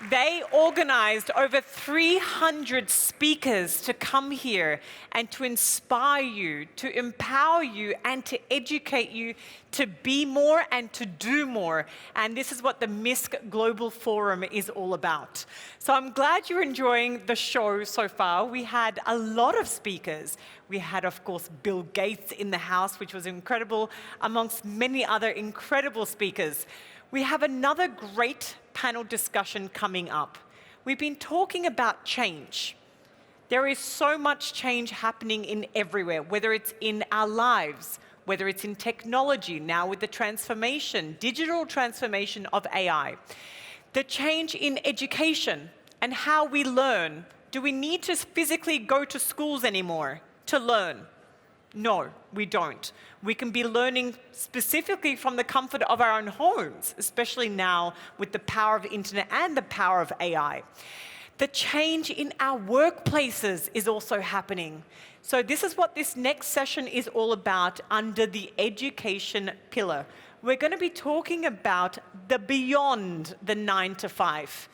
They organized over 300 speakers to come here and to inspire you, to empower you, and to educate you to be more and to do more. And this is what the MISC Global Forum is all about. So I'm glad you're enjoying the show so far. We had a lot of speakers. We had, of course, Bill Gates in the house, which was incredible, amongst many other incredible speakers. We have another great panel discussion coming up. We've been talking about change. There is so much change happening in everywhere, whether it's in our lives, whether it's in technology, now with the transformation, digital transformation of AI. The change in education and how we learn. Do we need to physically go to schools anymore to learn? No, we don't. We can be learning specifically from the comfort of our own homes, especially now with the power of the internet and the power of AI. The change in our workplaces is also happening. So this is what this next session is all about under the education pillar. We're going to be talking about the beyond the 9 to 5.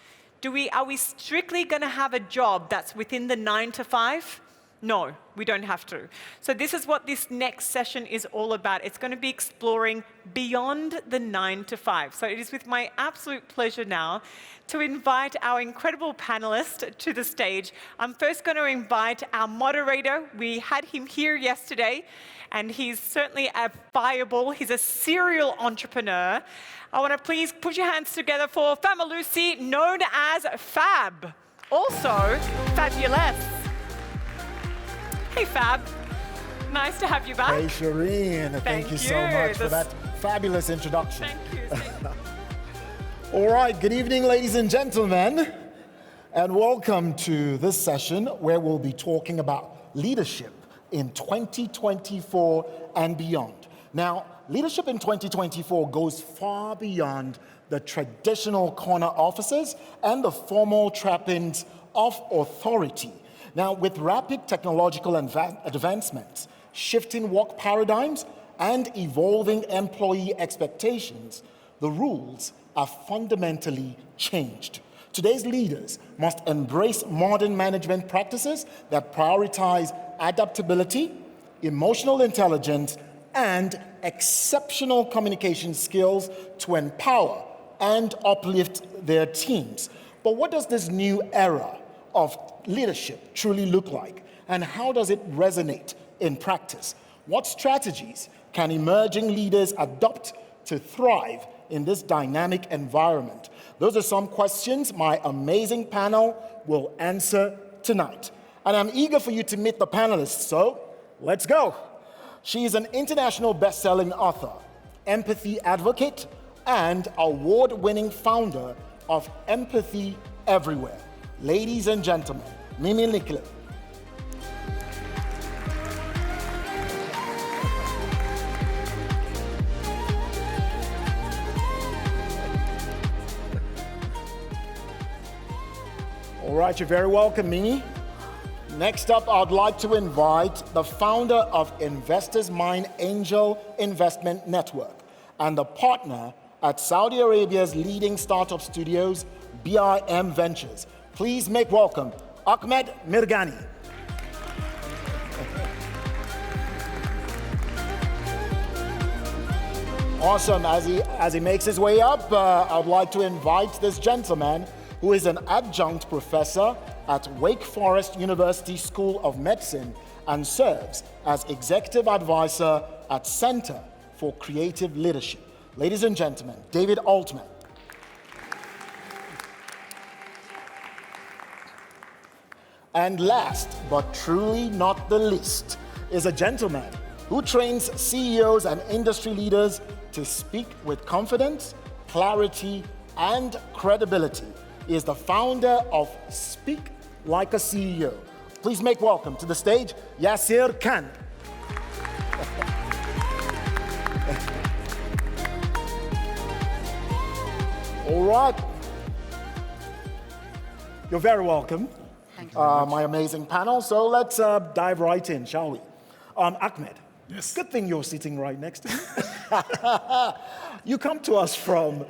Are we strictly going to have a job that's within the 9 to 5? No, we don't have to. So this is what this next session is all about. It's going to be exploring beyond the 9 to 5. So it is with my absolute pleasure now to invite our incredible panelist to the stage. I'm first going to invite our moderator. We had him here yesterday, and he's certainly a fireball. He's a serial entrepreneur. I want to please put your hands together for Familusi, known as Fab, also fabulous. Hey, Fab. Nice to have you back. Hey, Shireen. Thank you so much for that fabulous introduction. Thank you. Thank you. All right, good evening, ladies and gentlemen, and welcome to this session where we'll be talking about leadership in 2024 and beyond. Now, leadership in 2024 goes far beyond the traditional corner offices and the formal trappings of authority. Now, with rapid technological advancements, shifting work paradigms, and evolving employee expectations, the rules are fundamentally changed. Today's leaders must embrace modern management practices that prioritize adaptability, emotional intelligence, and exceptional communication skills to empower and uplift their teams. But what does this new era of leadership truly look like, and how does it resonate in practice? What strategies can emerging leaders adopt to thrive in this dynamic environment? Those are some questions my amazing panel will answer tonight. And I'm eager for you to meet the panelists, so let's go. She is an international best-selling author, empathy advocate, and award-winning founder of Empathy Everywhere. Ladies and gentlemen, Mimi Nicklin. All right, you're very welcome, Mimi. Next up, I'd like to invite the founder of Investors Mind Angel Investment Network and the partner at Saudi Arabia's leading startup studios, BIM Ventures. Please make welcome Ahmed Mirghani. Awesome. As he makes his way up, I'd like to invite this gentleman who is an adjunct professor at Wake Forest University School of Medicine and serves as executive advisor at Center for Creative Leadership. Ladies and gentlemen, David Altman. And last, but truly not the least, is a gentleman who trains CEOs and industry leaders to speak with confidence, clarity, and credibility. He is the founder of Speak Like a CEO. Please make welcome to the stage, Yasir Khan. All right. You're very welcome. Thank you very much. My amazing panel. So let's dive right in, shall we? Ahmed. Yes. Good thing you're sitting right next to me. You come to us from,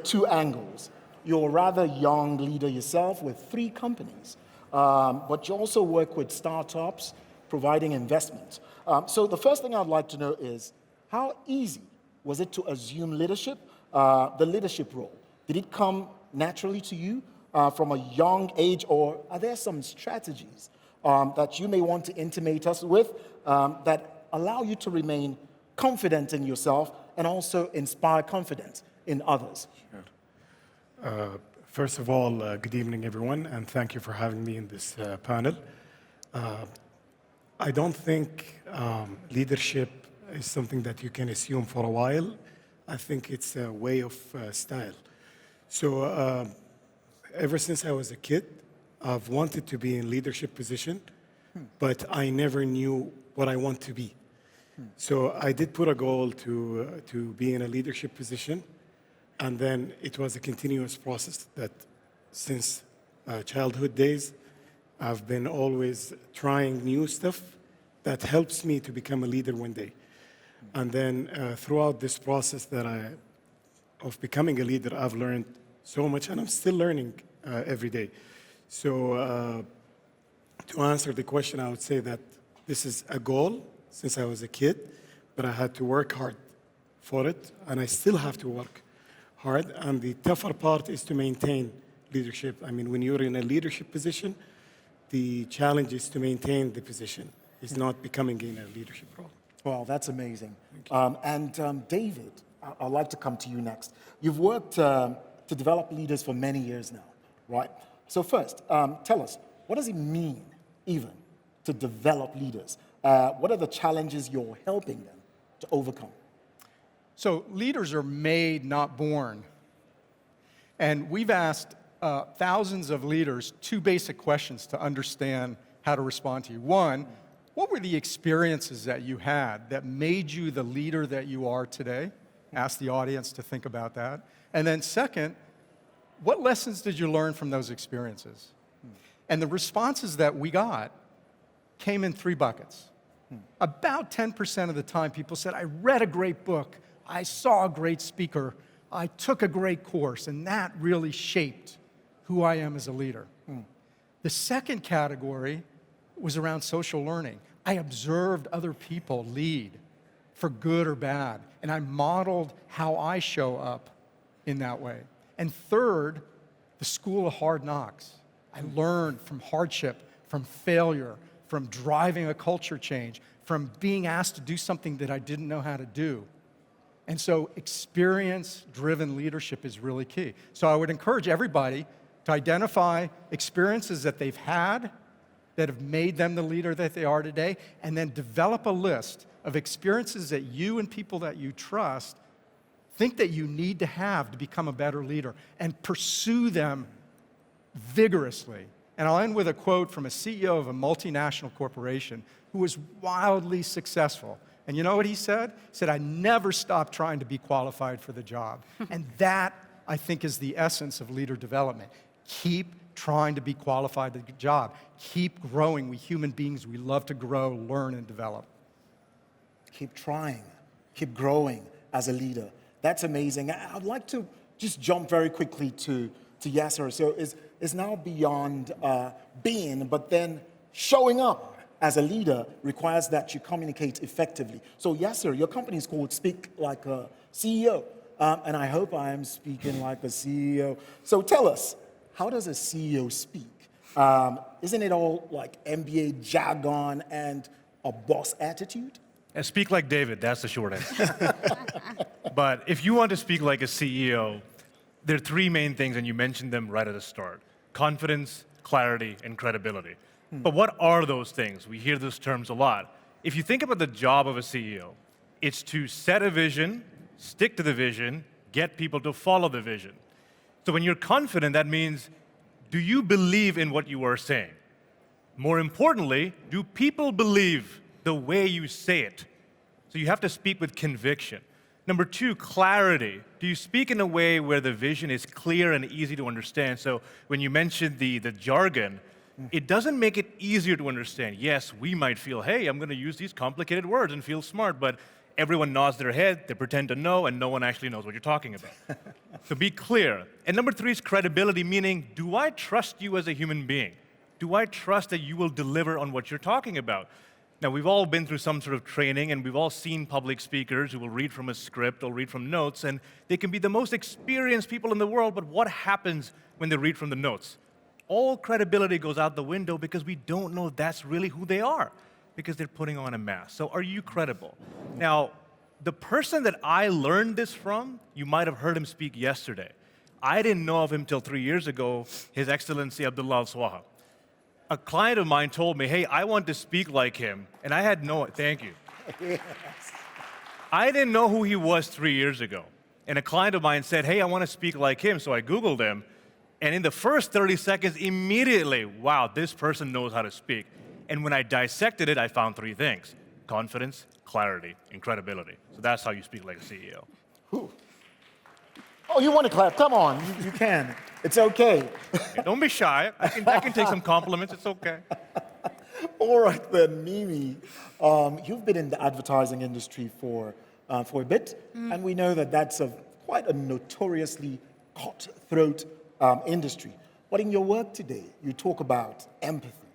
two angles. you're a rather young leader yourself with 3 companies, but you also work with startups providing investment. So the first thing I'd like to know is, how easy was it to assume leadership, the leadership role? Did it come naturally to you from a young age, or are there some strategies that you may want to intimate us with that allow you to remain confident in yourself and also inspire confidence in others? Sure. First of all, good evening, everyone, and thank you for having me in this panel. I don't think leadership is something that you can assume for a while. I think it's a way of style. So ever since I was a kid, I've wanted to be in leadership position, but I never knew what I want to be. So I did put a goal to be in a leadership position, and then it was a continuous process that since childhood days, I've been always trying new stuff that helps me to become a leader one day. And then throughout this process of becoming a leader, I've learned so much, and I'm still learning every day. So to answer the question, I would say that this is a goal since I was a kid, but I had to work hard for it, and I still have to work hard. And the tougher part is to maintain leadership. I mean, when you're in a leadership position, the challenge is to maintain the position. It's not becoming in a leadership role. Well, that's amazing. David, I'd like to come to you next. You've worked to develop leaders for many years now, right? So first, tell us, what does it mean, even, to develop leaders? What are the challenges you're helping them to overcome? So leaders are made, not born. And we've asked thousands of leaders 2 basic questions to understand how to respond to you. One, what were the experiences that you had that made you the leader that you are today? Ask the audience to think about that. And then second, what lessons did you learn from those experiences? And the responses that we got came in 3 buckets. About 10% of the time, people said, I read a great book, I saw a great speaker, I took a great course, and that really shaped who I am as a leader. The second category was around social learning. I observed other people lead, for good or bad, and I modeled how I show up in that way. And third, the school of hard knocks. I learned from hardship, from failure, from driving a culture change, from being asked to do something that I didn't know how to do. And so experience-driven leadership is really key. So I would encourage everybody to identify experiences that they've had that have made them the leader that they are today, and then develop a list of experiences that you and people that you trust think that you need to have to become a better leader, and pursue them vigorously. And I'll end with a quote from a CEO of a multinational corporation who was wildly successful. And you know what he said? He said, I never stopped trying to be qualified for the job. And that, I think, is the essence of leader development. Keep trying to be qualified for the job. Keep growing. We human beings, we love to grow, learn, and develop. Keep trying, keep growing as a leader. That's amazing. I'd like to just jump very quickly to Yasir. So is now beyond being, but then showing up as a leader requires that you communicate effectively. So Yasir, your company is called Speak Like a CEO, and I hope I am speaking like a CEO. So tell us, how does a CEO speak? Isn't it all like MBA jargon and a boss attitude? And speak like David, that's the short answer. But if you want to speak like a CEO, there are 3 main things, and you mentioned them right at the start: confidence, clarity, and credibility. But what are those things? We hear those terms a lot. If you think about the job of a CEO, it's to set a vision, stick to the vision, get people to follow the vision. So when you're confident, that means, do you believe in what you are saying? More importantly, do people believe the way you say it? So you have to speak with conviction. Number 2, clarity. Do you speak in a way where the vision is clear and easy to understand? So when you mentioned the jargon, it doesn't make it easier to understand. Yes, we might feel, hey, I'm going to use these complicated words and feel smart, but everyone nods their head, they pretend to know, and no one actually knows what you're talking about. So be clear. And number 3 is credibility, meaning, do I trust you as a human being? Do I trust that you will deliver on what you're talking about? Now, we've all been through some sort of training, and we've all seen public speakers who will read from a script or read from notes, and they can be the most experienced people in the world, but what happens when they read from the notes? All credibility goes out the window because we don't know that's really who they are, because they're putting on a mask. So are you credible? Now, the person that I learned this from, you might have heard him speak yesterday. I didn't know of him till 3 years ago, His Excellency Abdullah Al-Swaha. A client of mine told me, hey, I want to speak like him, and I had no, thank you. Yes. I didn't know who he was 3 years ago. And a client of mine said, hey, I want to speak like him, so I Googled him. And in the first 30 seconds, immediately, wow, this person knows how to speak. And when I dissected it, I found 3 things: confidence, clarity, and credibility. So that's how you speak like a CEO. Whew. Oh, you want to clap? Come on, you can. It's okay. Yeah, don't be shy. I can take some compliments. It's okay. All right then, Mimi. You've been in the advertising industry for a bit, and we know that that's quite a notoriously cutthroat industry. But in your work today, you talk about empathy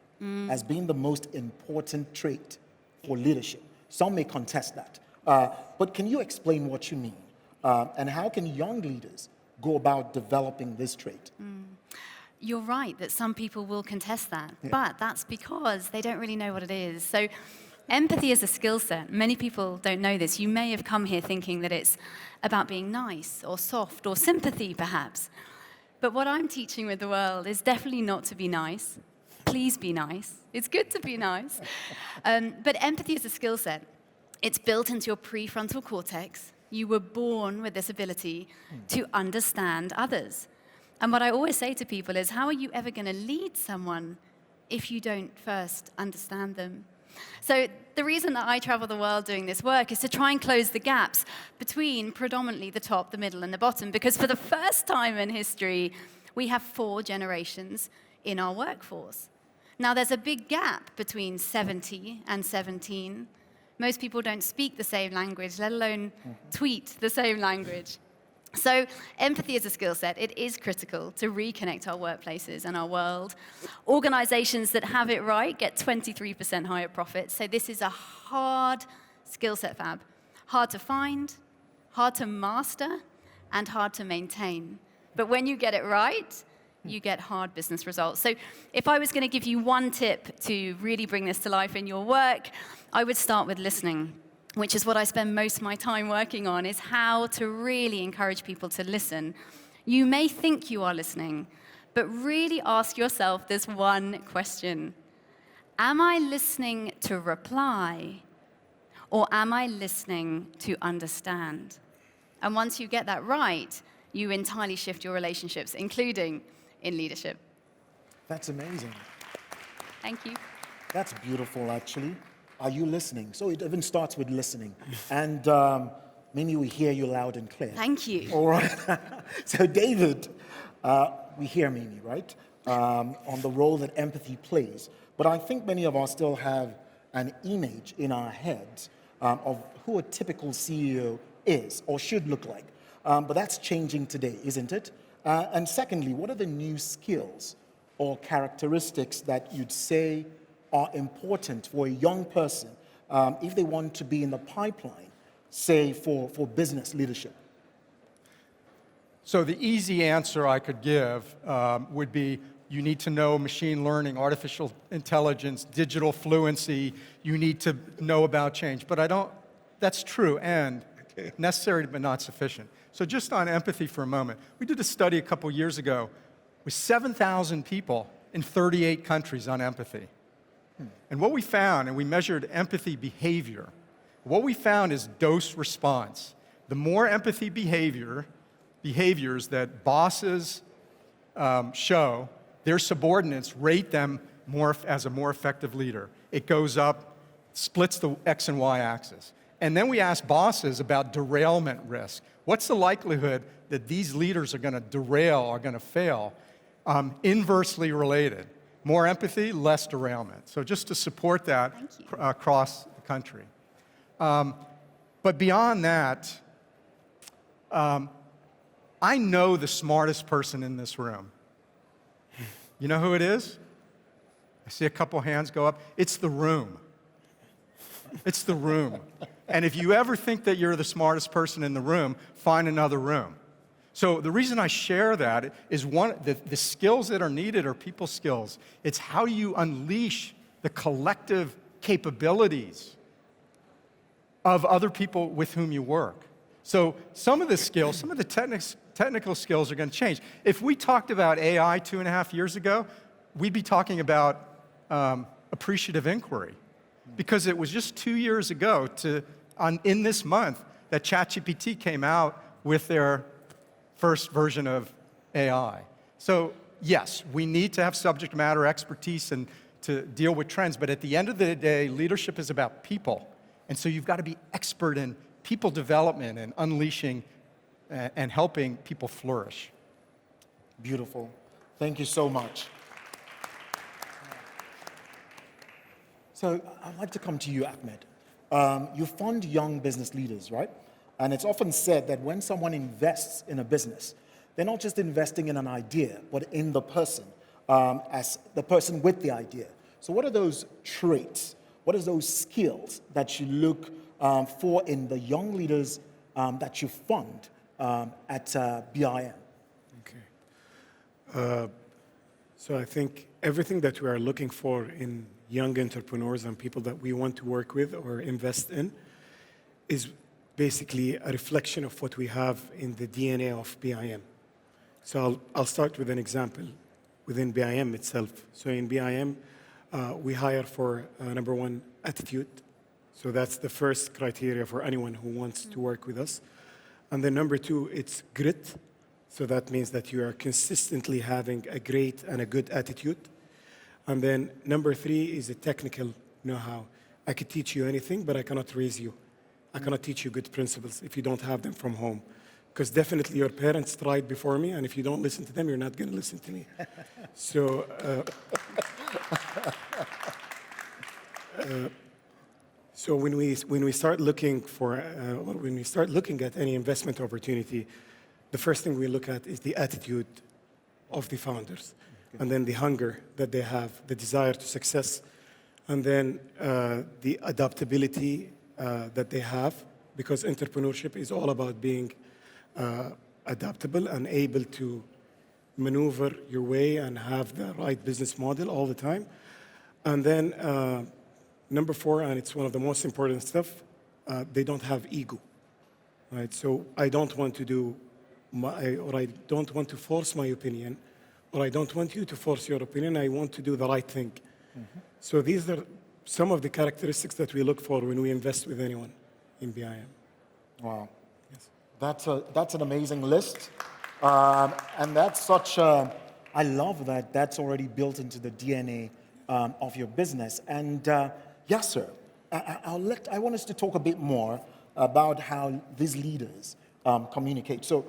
as being the most important trait for leadership. Some may contest that. But can you explain what you mean? And how can young leaders go about developing this trait? You're right that some people will contest that, but that's because they don't really know what it is. So empathy is a skill set. Many people don't know this. You may have come here thinking that it's about being nice or soft or sympathy, perhaps. But what I'm teaching with the world is definitely not to be nice. Please be nice. It's good to be nice. But empathy is a skill set. It's built into your prefrontal cortex. You were born with this ability to understand others. And what I always say to people is, how are you ever going to lead someone if you don't first understand them? So the reason that I travel the world doing this work is to try and close the gaps between predominantly the top, the middle, and the bottom, because for the first time in history, we have 4 generations in our workforce. Now, there's a big gap between 70 and 17. Most people don't speak the same language, let alone tweet the same language. So empathy is a skill set. It is critical to reconnect our workplaces and our world. Organizations that have it right get 23% higher profits. So this is a hard skill set, Fab. Hard to find, hard to master, and hard to maintain. But when you get it right, you get hard business results. So if I was going to give you one tip to really bring this to life in your work, I would start with listening, which is what I spend most of my time working on, is how to really encourage people to listen. You may think you are listening, but really ask yourself this one question. Am I listening to reply, or am I listening to understand? And once you get that right, you entirely shift your relationships, including in leadership. That's amazing. Thank you. That's beautiful, actually. Are you listening? So it even starts with listening. And Mimi, we hear you loud and clear. Thank you. All right. So David, we hear Mimi, right? On the role that empathy plays. But I think many of us still have an image in our heads of who a typical CEO is or should look like. But that's changing today, isn't it? And secondly, what are the new skills or characteristics that you'd say are important for a young person if they want to be in the pipeline, say, for business leadership? So the easy answer I could give would be, you need to know machine learning, artificial intelligence, digital fluency. You need to know about change. But that's true and necessary but not sufficient. So just on empathy for a moment, we did a study a couple years ago with 7,000 people in 38 countries on empathy. And what we found, and we measured empathy behavior, what we found is dose response. The more empathy behaviors that bosses show, their subordinates rate them as a more effective leader. It goes up, splits the X and Y axis. And then we asked bosses about derailment risk. What's the likelihood that these leaders are going to derail, are going to fail? Inversely related. More empathy, less derailment. So just to support that across the country. But beyond that, I know the smartest person in this room. You know who it is? I see a couple hands go up. It's the room. It's the room. And if you ever think that you're the smartest person in the room, find another room. So the reason I share that is the skills that are needed are people skills. It's how you unleash the collective capabilities of other people with whom you work. So some of the skills, some of the technical skills are going to change. If we talked about AI 2.5 years ago, we'd be talking about appreciative inquiry. Because it was just 2 years ago in this month that ChatGPT came out with their first version of AI. So yes, we need to have subject matter expertise and to deal with trends, but at the end of the day, leadership is about people. And so you've got to be expert in people development and unleashing and helping people flourish. Beautiful. Thank you so much. So I'd like to come to you, Ahmed. You fund young business leaders, right? And it's often said that when someone invests in a business, they're not just investing in an idea, but in the person, as the person with the idea. So what are those traits? What are those skills that you look for in the young leaders that you fund at BIM? Okay. So I think everything that we are looking for in young entrepreneurs and people that we want to work with or invest in is basically a reflection of what we have in the DNA of BIM. So I'll start with an example within BIM itself. So in BIM, we hire for, number one, attitude. So that's the first criteria for anyone who wants to work with us. And then number two, it's grit. So that means that you are consistently having a great and a good attitude. And then number three is a technical know-how. I could teach you anything, but I cannot raise you. I cannot teach you good principles if you don't have them from home. Because definitely your parents tried before me, and if you don't listen to them, you're not going to listen to me. So, so when we start looking for, when we start looking at any investment opportunity, the first thing we look at is the attitude of the founders, and then the hunger that they have, the desire to success, and then the adaptability that they have, because entrepreneurship is all about being adaptable and able to maneuver your way and have the right business model all the time. And then number four, and it's one of the most important stuff, they don't have ego, right? So I don't want to do or I don't want to force my opinion, or I don't want you to force your opinion. I want to do the right thing. Mm-hmm. So these are some of the characteristics that we look for when we invest with anyone in BIM. Wow. Yes. That's an amazing list. And that's such a, I love that that's already built into the DNA of your business. And Yasir, I want us to talk a bit more about how these leaders communicate. So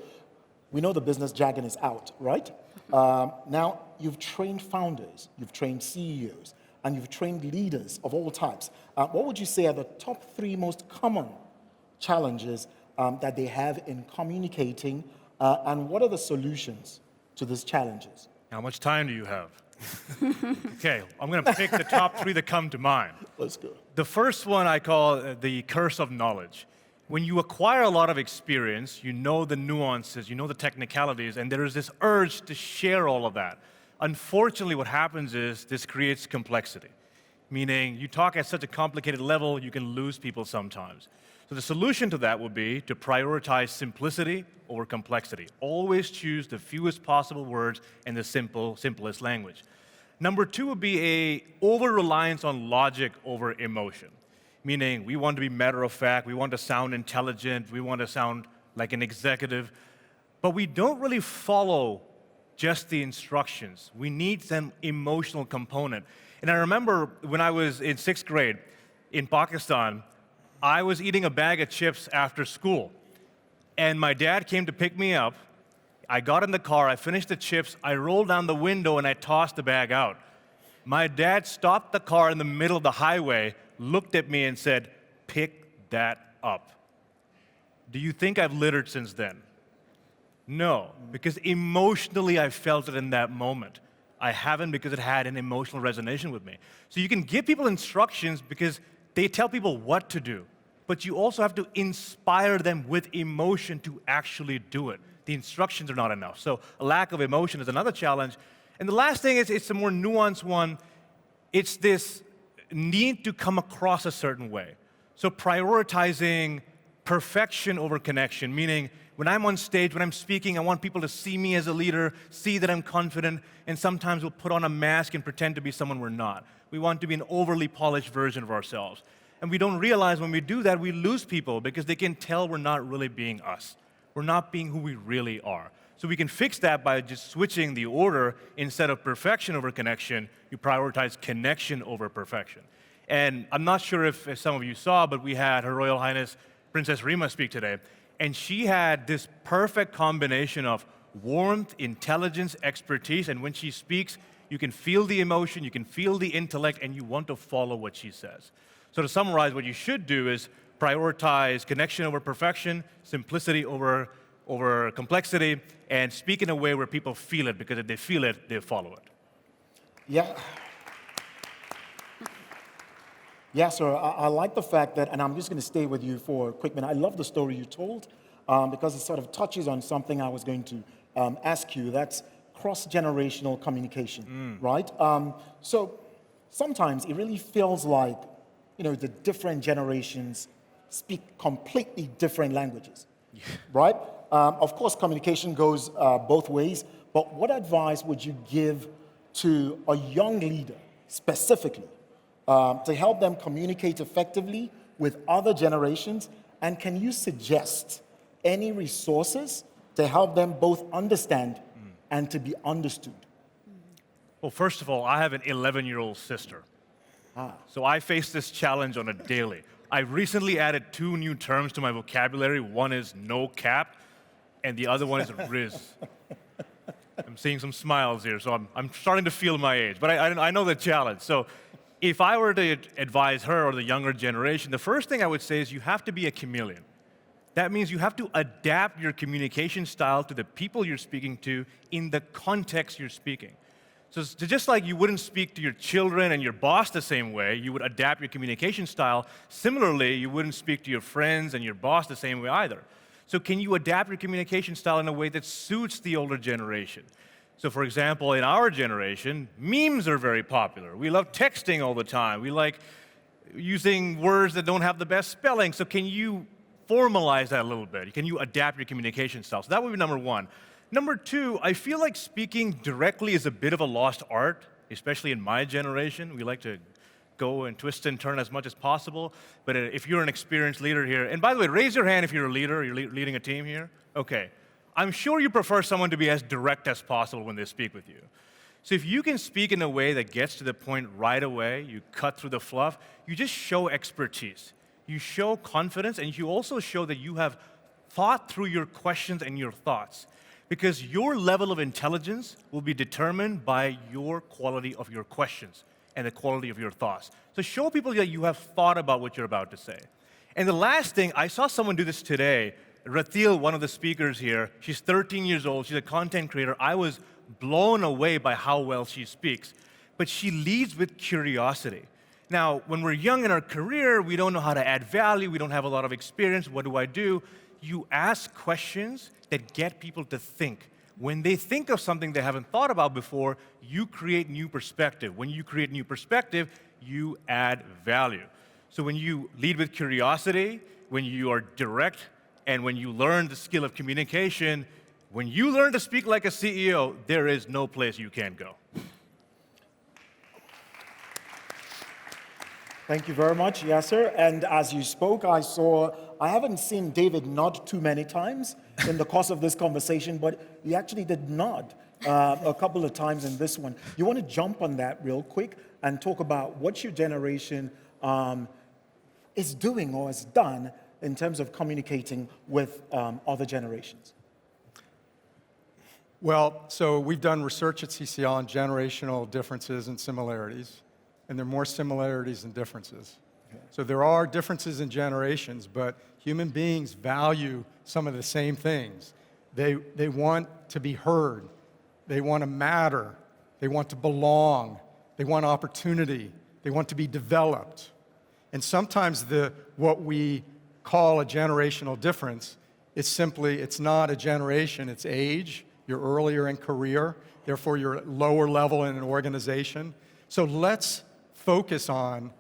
we know the business jargon is out, right? Now, you've trained founders, you've trained CEOs, and you've trained leaders of all types. What would you say are the top 3 most common challenges that they have in communicating, and what are the solutions to these challenges? How much time do you have? Okay, I'm going to pick the top 3 that come to mind. Let's go. The first one I call the curse of knowledge. When you acquire a lot of experience, you know the nuances, you know the technicalities, and there is this urge to share all of that. Unfortunately, what happens is this creates complexity, meaning you talk at such a complicated level, you can lose people sometimes. So the solution to that would be to prioritize simplicity over complexity. Always choose the fewest possible words in the simplest language. Number 2 would be a over-reliance on logic over emotion. Meaning, we want to be matter of fact, we want to sound intelligent, we want to sound like an executive, but we don't really follow just the instructions. We need some emotional component. And I remember when I was in 6th grade in Pakistan, I was eating a bag of chips after school. And my dad came to pick me up. I got in the car, I finished the chips, I rolled down the window and I tossed the bag out. My dad stopped the car in the middle of the highway, looked at me and said, "Pick that up." Do you think I've littered since then? No, because emotionally I felt it in that moment. I haven't because it had an emotional resonation with me. So you can give people instructions because they tell people what to do, but you also have to inspire them with emotion to actually do it. The instructions are not enough. So a lack of emotion is another challenge. And the last thing is, it's a more nuanced one. It's this need to come across a certain way. So prioritizing perfection over connection, meaning when I'm on stage, when I'm speaking, I want people to see me as a leader, see that I'm confident, and sometimes we'll put on a mask and pretend to be someone we're not. We want to be an overly polished version of ourselves. And we don't realize when we do that, we lose people because they can tell we're not really being us. We're not being who we really are. So we can fix that by just switching the order. Instead of perfection over connection, you prioritize connection over perfection. And I'm not sure if some of you saw, but we had Her Royal Highness Princess Rima speak today. And she had this perfect combination of warmth, intelligence, expertise, and when she speaks, you can feel the emotion, you can feel the intellect, and you want to follow what she says. So to summarize, what you should do is prioritize connection over perfection, simplicity over complexity, and speak in a way where people feel it, because if they feel it, they follow it. Yeah. Yeah, sir, I like the fact that, and I'm just going to stay with you for a quick minute. I love the story you told because it sort of touches on something I was going to ask you. That's cross-generational communication, right? So sometimes it really feels like, the different generations speak completely different languages, right? Of course, communication goes both ways, but what advice would you give to a young leader specifically to help them communicate effectively with other generations? And can you suggest any resources to help them both understand and to be understood? Well, first of all, I have an 11-year-old sister. So I face this challenge on a daily. I recently added 2 new terms to my vocabulary. One is no cap, and the other one is Riz. I'm seeing some smiles here, so I'm starting to feel my age. But I know the challenge. So if I were to advise her or the younger generation, the first thing I would say is you have to be a chameleon. That means you have to adapt your communication style to the people you're speaking to in the context you're speaking. So just like you wouldn't speak to your children and your boss the same way, you would adapt your communication style. Similarly, you wouldn't speak to your friends and your boss the same way either. So can you adapt your communication style in a way that suits the older generation? So for example, in our generation, memes are very popular. We love texting all the time. We like using words that don't have the best spelling. So can you formalize that a little bit? Can you adapt your communication style? So that would be number one. Number two, I feel like speaking directly is a bit of a lost art, especially in my generation. We like to go and twist and turn as much as possible. But if you're an experienced leader here, and by the way, raise your hand if you're a leader, you're leading a team here. Okay. I'm sure you prefer someone to be as direct as possible when they speak with you. So if you can speak in a way that gets to the point right away, you cut through the fluff, you just show expertise. You show confidence, and you also show that you have thought through your questions and your thoughts. Because your level of intelligence will be determined by your quality of your questions and the quality of your thoughts. So show people that you have thought about what you're about to say. And the last thing, I saw someone do this today. Rathil, one of the speakers here, she's 13 years old, she's a content creator. I was blown away by how well she speaks. But she leads with curiosity. Now, when we're young in our career, we don't know how to add value, we don't have a lot of experience, what do? You ask questions that get people to think. When they think of something they haven't thought about before, you create new perspective. When you create new perspective, you add value. So when you lead with curiosity, when you are direct, and when you learn the skill of communication, when you learn to speak like a CEO, there is no place you can't go. Thank you very much, Yasir. And as you spoke, I haven't seen David nod too many times in the course of this conversation, but he actually did nod a couple of times in this one. You want to jump on that real quick and talk about what your generation is doing or has done in terms of communicating with other generations? Well, so we've done research at CCL on generational differences and similarities, and there are more similarities than differences. So there are differences in generations, but human beings value some of the same things. They want to be heard. They want to matter. They want to belong. They want opportunity. They want to be developed. And sometimes what we call a generational difference is simply, it's not a generation, it's age. You're earlier in career, therefore you're at lower level in an organization. So let's focus on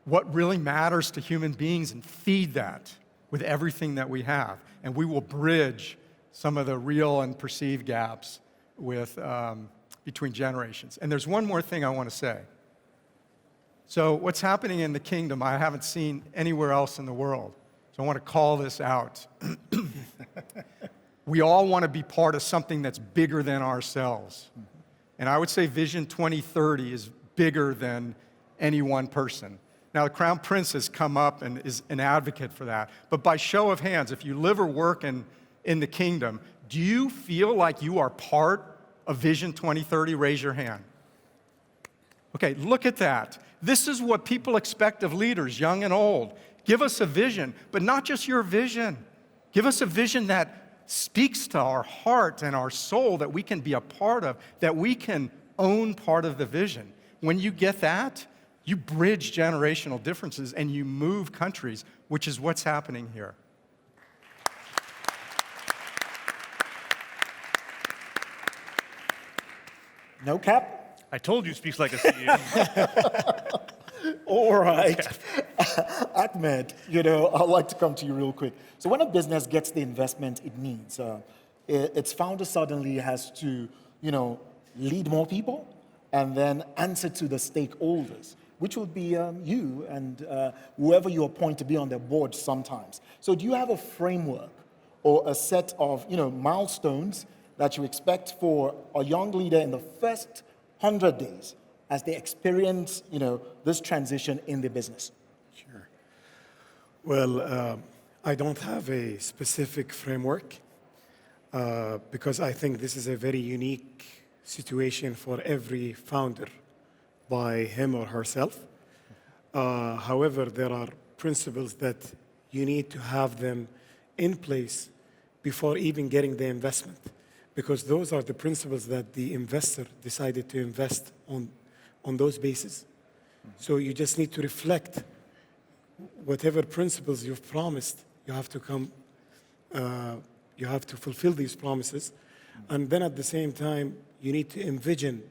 what really matters to human beings and feed that with everything that we have. And we will bridge some of the real and perceived gaps between generations. And there's one more thing I want to say. So what's happening in the kingdom, I haven't seen anywhere else in the world. So I want to call this out. We all want to be part of something that's bigger than ourselves. And I would say Vision 2030 is bigger than any one person. Now, the Crown Prince has come up and is an advocate for that. But by show of hands, if you live or work in the kingdom, do you feel like you are part of Vision 2030? Raise your hand. Okay, look at that. This is what people expect of leaders, young and old. Give us a vision, but not just your vision. Give us a vision that speaks to our heart and our soul that we can be a part of, that we can own part of the vision. When you get that, you bridge generational differences and you move countries, which is what's happening here. No cap? I told you speaks like a CEO. All right. Ahmed, I'd like to come to you real quick. So when a business gets the investment it needs, its founder suddenly has to, lead more people and then answer to the stakeholders, which would be you and whoever you appoint to be on their board sometimes. So do you have a framework or a set of, milestones that you expect for a young leader in the first 100 days as they experience, this transition in the business? Sure. Well, I don't have a specific framework because I think this is a very unique situation for every founder by him or herself. However, there are principles that you need to have them in place before even getting the investment, because those are the principles that the investor decided to invest on those bases. So you just need to reflect whatever principles you've promised. You have to fulfill these promises, and then at the same time, you need to envision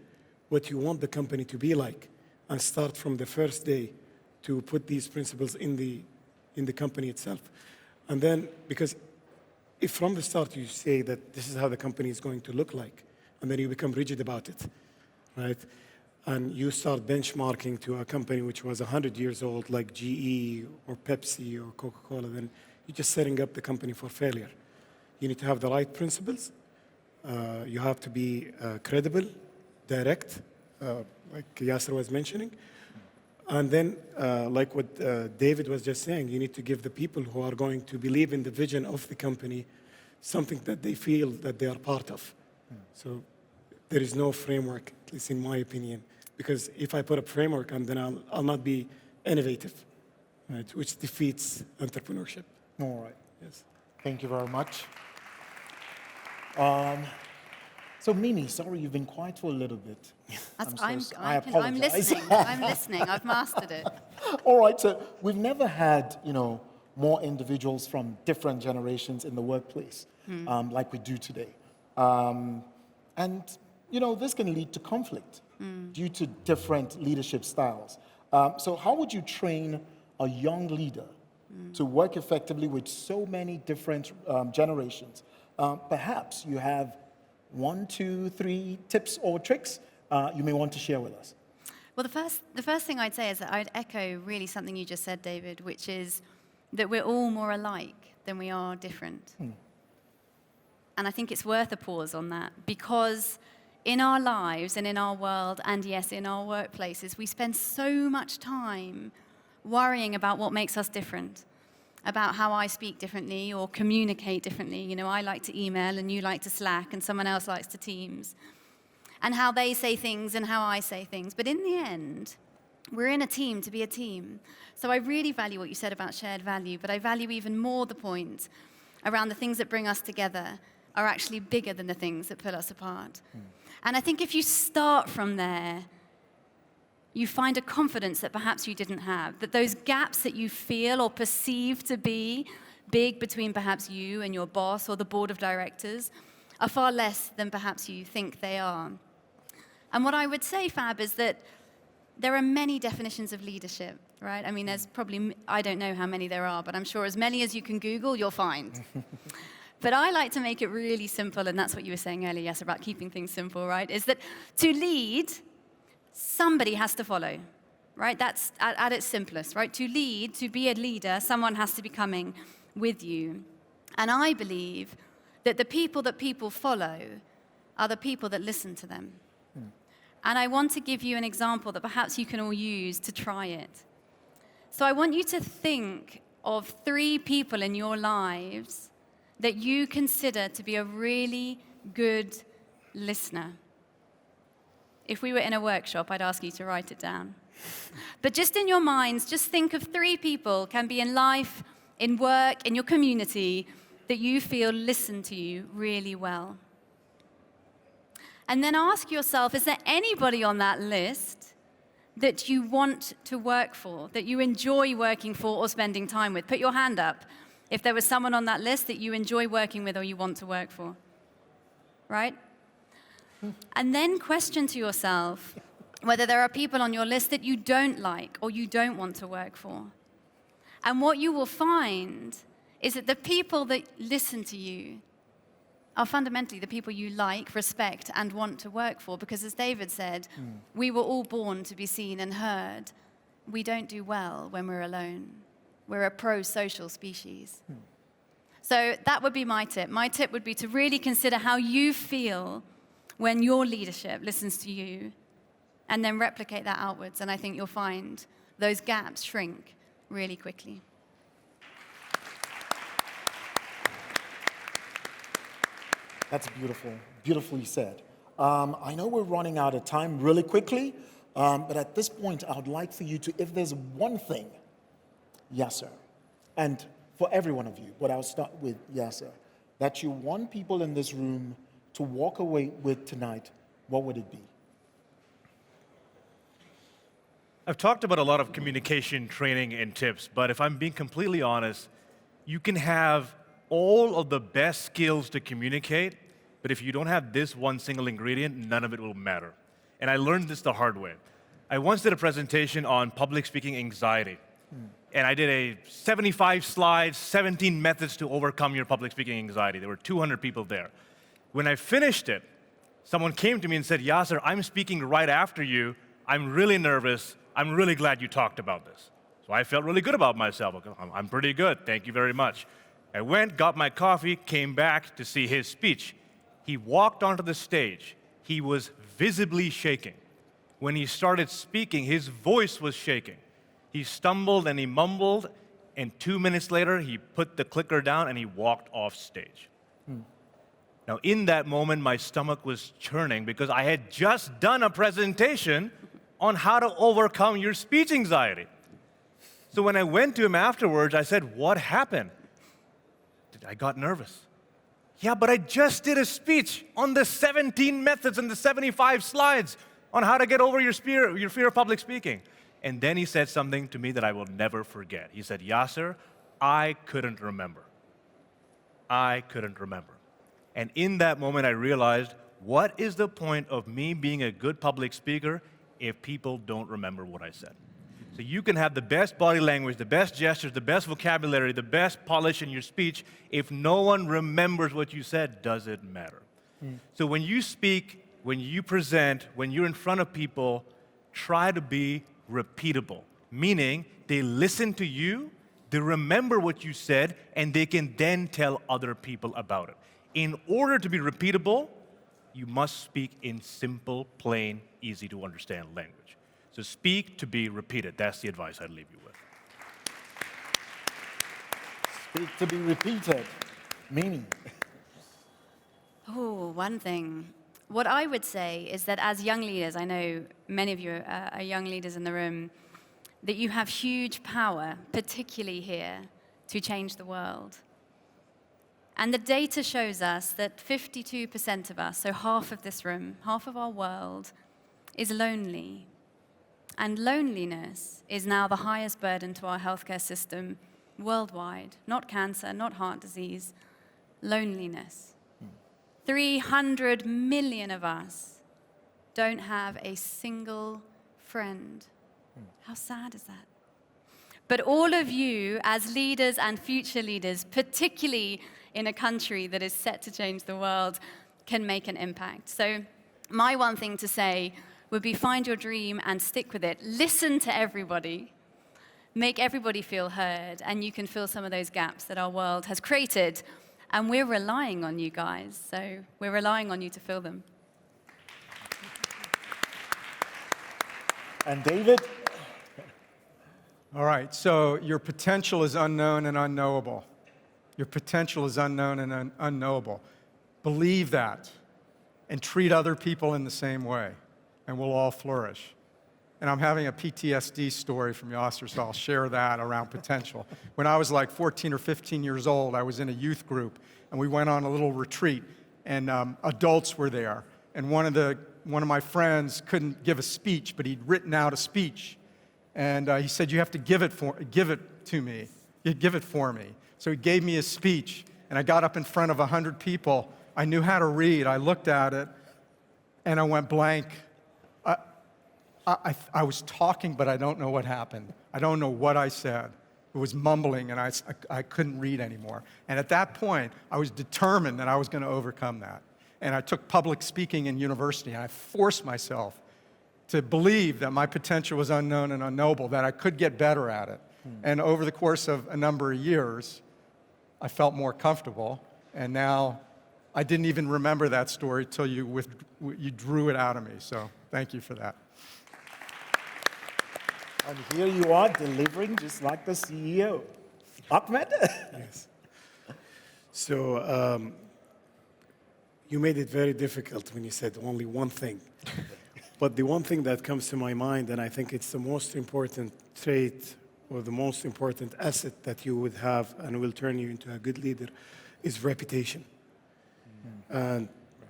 what you want the company to be like, and start from the first day to put these principles in the company itself. And then, because if from the start you say that this is how the company is going to look like, and then you become rigid about it, right? And you start benchmarking to a company which was 100 years old, like GE or Pepsi or Coca-Cola, then you're just setting up the company for failure. You need to have the right principles. You have to be credible, direct, like Yasir was mentioning. And then, like what David was just saying, you need to give the people who are going to believe in the vision of the company something that they feel that they are part of. So there is no framework, at least in my opinion, because if I put a framework, and then I'll not be innovative, right, which defeats entrepreneurship. All right. Yes. Thank you very much. So Mimi, sorry, you've been quiet for a little bit. I apologize. I'm listening. I'm listening. I've mastered it. All right, so we've never had, more individuals from different generations in the workplace like we do today. And, this can lead to conflict due to different leadership styles. So how would you train a young leader to work effectively with so many different generations? Perhaps you have 1, 2, 3 tips or tricks you may want to share with us. Well, the first thing I'd say is that I'd echo really something you just said, David, which is that we're all more alike than we are different. And I think it's worth a pause on that, because in our lives and in our world, and yes, in our workplaces, we spend so much time worrying about what makes us different, about how I speak differently or communicate differently. I like to email and you like to Slack and someone else likes to Teams. And how they say things and how I say things. But in the end, we're in a team to be a team. So I really value what you said about shared value, but I value even more the point around the things that bring us together are actually bigger than the things that pull us apart. And I think if you start from there, you find a confidence that perhaps you didn't have, that those gaps that you feel or perceive to be big between perhaps you and your boss or the board of directors are far less than perhaps you think they are. And what I would say, Fab, is that there are many definitions of leadership, right? I mean, there's probably, I don't know how many there are, but I'm sure as many as you can Google, you'll find. But I like to make it really simple, and that's what you were saying earlier, yes, about keeping things simple, right? Is that to lead, somebody has to follow, right? That's at its simplest, right? To lead, to be a leader, someone has to be coming with you. And I believe that the people that people follow are the people that listen to them. And I want to give you an example that perhaps you can all use to try it. So I want you to think of 3 people in your lives that you consider to be a really good listener. If we were in a workshop, I'd ask you to write it down. But just in your minds, just think of 3 people, can be in life, in work, in your community, that you feel listen to you really well. And then ask yourself, is there anybody on that list that you want to work for, that you enjoy working for or spending time with? Put your hand up if there was someone on that list that you enjoy working with or you want to work for, right? And then question to yourself whether there are people on your list that you don't like or you don't want to work for. And what you will find is that the people that listen to you are fundamentally the people you like, respect, and want to work for. Because as David said, we were all born to be seen and heard. We don't do well when we're alone. We're a pro-social species. So that would be my tip. My tip would be to really consider how you feel when your leadership listens to you, and then replicate that outwards. And I think you'll find those gaps shrink really quickly. That's beautiful, beautifully said. I know we're running out of time really quickly, but at this point, I would like for you to, if there's one thing, Yasir, and for every one of you, but I'll start with Yasir, that you want people in this room to walk away with tonight, what would it be? I've talked about a lot of communication training and tips, but if I'm being completely honest, you can have all of the best skills to communicate, but if you don't have this one single ingredient, none of it will matter. And I learned this the hard way. I once did a presentation on public speaking anxiety. And I did a 75 slides, 17 methods to overcome your public speaking anxiety. There were 200 people there. When I finished it, someone came to me and said, Yasir, I'm speaking right after you. I'm really nervous. I'm really glad you talked about this. So I felt really good about myself. I'm pretty good. Thank you very much. I went, got my coffee, came back to see his speech. He walked onto the stage. He was visibly shaking. When he started speaking, his voice was shaking. He stumbled and he mumbled, and 2 minutes later, he put the clicker down and he walked off stage. Now, in that moment, my stomach was churning because I had just done a presentation on how to overcome your speech anxiety. So when I went to him afterwards, I said, what happened? I got nervous. Yeah, but I just did a speech on the 17 methods and the 75 slides on how to get over your fear of public speaking. And then he said something to me that I will never forget. He said, Yasir, I couldn't remember. I couldn't remember. And in that moment, I realized, what is the point of me being a good public speaker if people don't remember what I said? So you can have the best body language, the best gestures, the best vocabulary, the best polish in your speech. If no one remembers what you said, does it matter? So when you speak, when you present, when you're in front of people, try to be repeatable, meaning they listen to you, they remember what you said, and they can then tell other people about it. In order to be repeatable, you must speak in simple, plain, easy to understand language. So speak to be repeated. That's the advice I'd leave you with. Speak to be repeated, meaning. Oh, one thing. What I would say is that as young leaders, I know many of you are young leaders in the room, that you have huge power, particularly here, to change the world. And the data shows us that 52% of us, so half of this room, half of our world, is lonely. And loneliness is now the highest burden to our healthcare system worldwide. Not cancer, not heart disease, loneliness. 300 million of us don't have a single friend. How sad is that? But all of you, as leaders and future leaders, particularly in a country that is set to change the world, can make an impact. So my one thing to say would be find your dream and stick with it. Listen to everybody. Make everybody feel heard, and you can fill some of those gaps that our world has created. And we're relying on you guys, so we're relying on you to fill them. And David? All right, so your potential is unknown and unknowable. Your potential is unknown and unknowable. Believe that and treat other people in the same way, and we'll all flourish. And I'm having a PTSD story from Yasir, so I'll share that around potential. When I was like 14 or 15 years old, I was in a youth group, and we went on a little retreat, and adults were there. And one of my friends couldn't give a speech, but he'd written out a speech. And he said, you have to give it to me. You give it for me. So he gave me a speech, and I got up in front of 100 people. I knew how to read. I looked at it, and I went blank. I was talking, but I don't know what happened. I don't know what I said. It was mumbling, and I couldn't read anymore. And at that point, I was determined that I was going to overcome that. And I took public speaking in university, and I forced myself to believe that my potential was unknown and unknowable, that I could get better at it. And over the course of a number of years, I felt more comfortable, and now I didn't even remember that story till you drew it out of me. So thank you for that. And here you are delivering just like the CEO. Ahmed? Yes. So you made it very difficult when you said only one thing. But the one thing that comes to my mind, and I think it's the most important trait or the most important asset that you would have and will turn you into a good leader, is reputation. And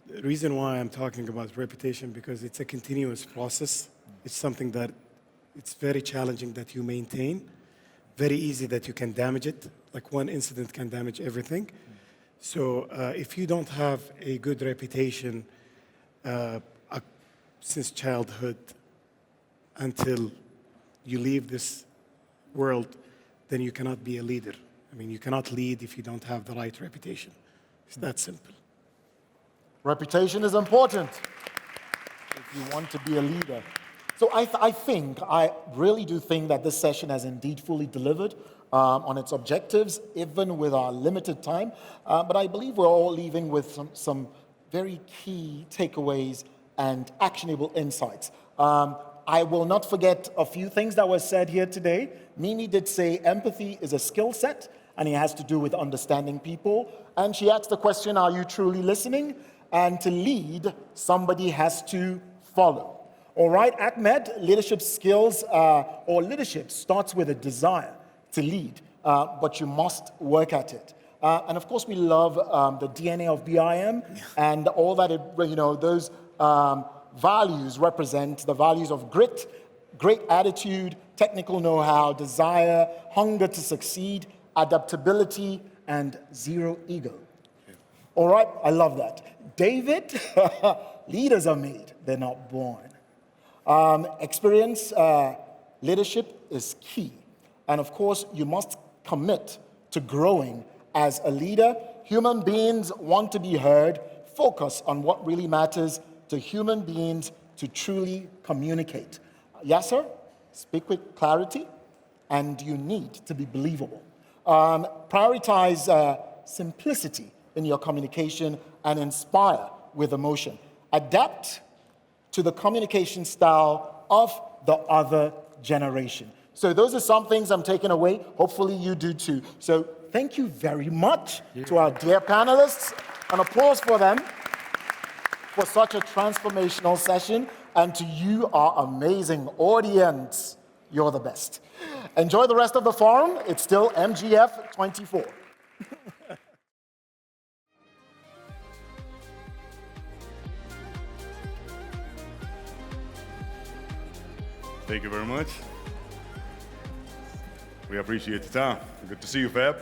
the reason why I'm talking about reputation, because it's a continuous process. It's something that it's very challenging that you maintain, very easy that you can damage it. Like one incident can damage everything. So if you don't have a good reputation since childhood until you leave this world, then you cannot be a leader. I mean, you cannot lead if you don't have the right reputation. It's that simple. Reputation is important if you want to be a leader. So I really do think that this session has indeed fully delivered on its objectives, even with our limited time. But I believe we're all leaving with some very key takeaways and actionable insights. I will not forget a few things that were said here today. Mimi did say empathy is a skill set, and it has to do with understanding people. And she asked the question, are you truly listening? And to lead, somebody has to follow. All right, Ahmed, leadership skills or leadership starts with a desire to lead, but you must work at it. And of course, we love the DNA of BIM and all that those values represent, the values of grit, great attitude, technical know-how, desire, hunger to succeed, adaptability, and zero ego. All right, I love that. David, leaders are made, they're not born. Experience, leadership is key. And of course, you must commit to growing as a leader. Human beings want to be heard. Focus on what really matters to human beings to truly communicate. Yasir, speak with clarity, and you need to be believable. Prioritize simplicity in your communication and inspire with emotion. Adapt to the communication style of the other generation. So those are some things I'm taking away. Hopefully you do too. So thank you very much to our dear panelists. An applause for them for such a transformational session. And to you, our amazing audience. You're the best. Enjoy the rest of the forum. It's still MGF 24. Thank you very much. We appreciate the time. Good to see you, Fab.